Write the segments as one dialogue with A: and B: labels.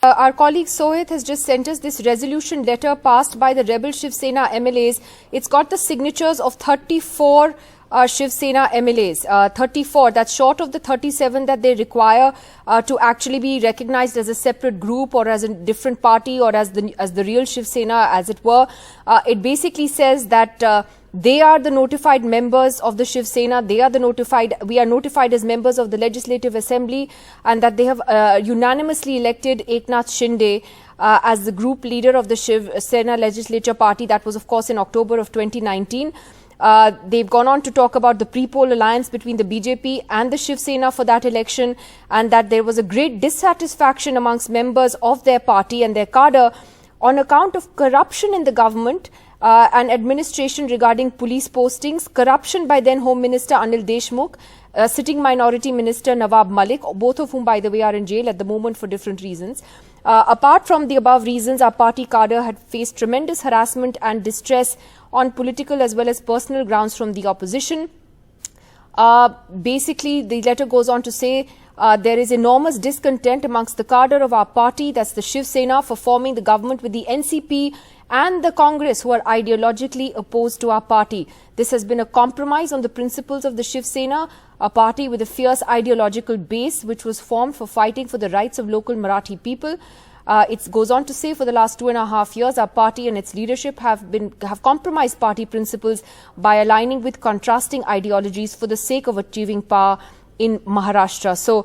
A: Our colleague Sohit has just sent us this resolution letter passed by the rebel Shiv Sena MLAs. It's got the signatures of 34 Shiv Sena MLAs. 34, that's short of the 37 that they require to actually be recognized as a separate group or as a different party or as the real Shiv Sena, as it were. It basically says that they are the notified members of the Shiv Sena. We are notified as members of the Legislative Assembly, and that they have unanimously elected Eknath Shinde as the group leader of the Shiv Sena Legislature Party. That was, of course, in October of 2019. They've gone on to talk about the pre-poll alliance between the BJP and the Shiv Sena for that election, and that there was a great dissatisfaction amongst members of their party and their cadre on account of corruption in the government and administration regarding police postings, corruption by then Home Minister Anil Deshmukh, sitting Minority Minister Nawab Malik, both of whom, by the way, are in jail at the moment for different reasons. Apart from the above reasons, our party cadre had faced tremendous harassment and distress on political as well as personal grounds from the opposition. Basically, the letter goes on to say there is enormous discontent amongst the cadre of our party, that's the Shiv Sena, for forming the government with the NCP and the Congress, who are ideologically opposed to our party. This has been a compromise on the principles of the Shiv Sena, a party with a fierce ideological base which was formed for fighting for the rights of local Marathi people. It goes on to say, for the last 2.5 years, our party and its leadership have compromised party principles by aligning with contrasting ideologies for the sake of achieving power in Maharashtra. So,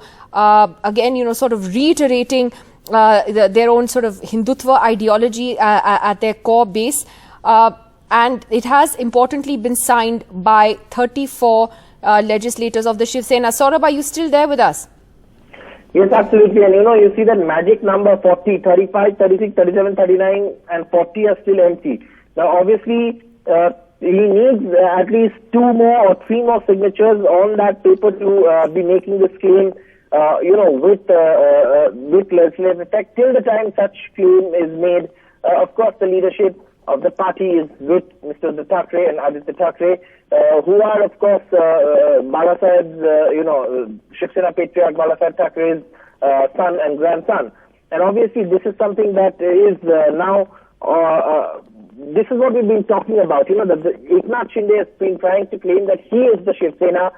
A: again, sort of reiterating their own sort of Hindutva ideology at their core base. And it has importantly been signed by 34 legislators of the Shiv Sena. Saurabh, are you still there with us?
B: Yes, absolutely. And you see that magic number 40, 35, 36, 37, 39 and 40 are still empty. Now, obviously, he needs at least 2 more or 3 more signatures on that paper to be making this claim, with legislative effect. Till the time such claim is made, of course, the leadership of the party is with Mr. Thackeray and Aditya Thackeray, who are, of course, Balasaheb's, Shiv Sena patriarch Balasaheb Thackeray's son and grandson. And obviously, this is something that is now, this is what we've been talking about. That the Eknath Shinde has been trying to claim that he is the Shiv Sena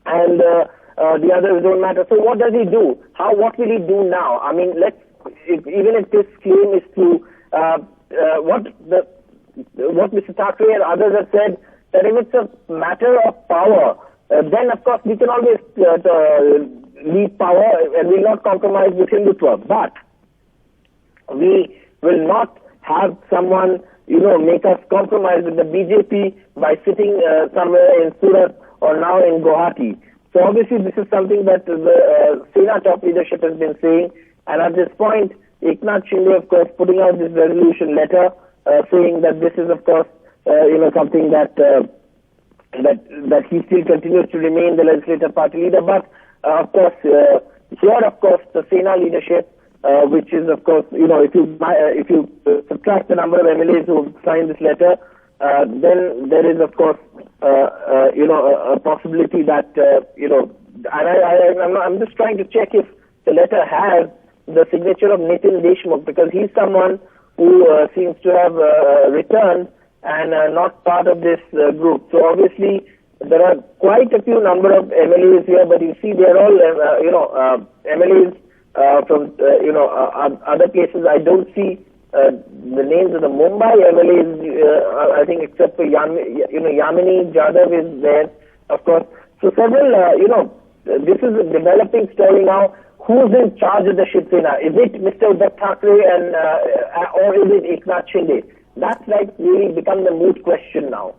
B: and the others don't matter. So what does he do? What will he do now? I mean, even if this claim is true, what Mr. Thackeray and others have said, that if it's a matter of power, then of course we can always leave power and will not compromise with Hindutva. But we will not have someone, make us compromise with the BJP by sitting somewhere in Surat or now in Guwahati. So obviously this is something that the Sena top leadership has been saying, and at this point, Eknath Shinde, of course, putting out this resolution letter saying that this is, of course, something that he still continues to remain the legislative party leader. But of course, here, of course, the Sena leadership, which is, of course, if you subtract the number of MLAs who have signed this letter, then there is, of course, a possibility that I'm just trying to check if the letter has the signature of Nitin Deshmukh, because he's someone who seems to have returned and not part of this group. So obviously there are quite a few number of MLAs here, but you see they're all MLAs from other places. I don't see the names of the Mumbai MLAs, I think, except for Yamini Jadhav is there, of course. So several, this is a developing story now. Who's in charge of the Shiv Sena? Is it Mr. Uddhav Thackeray or is it Eknath Shinde? That's really become the moot question now.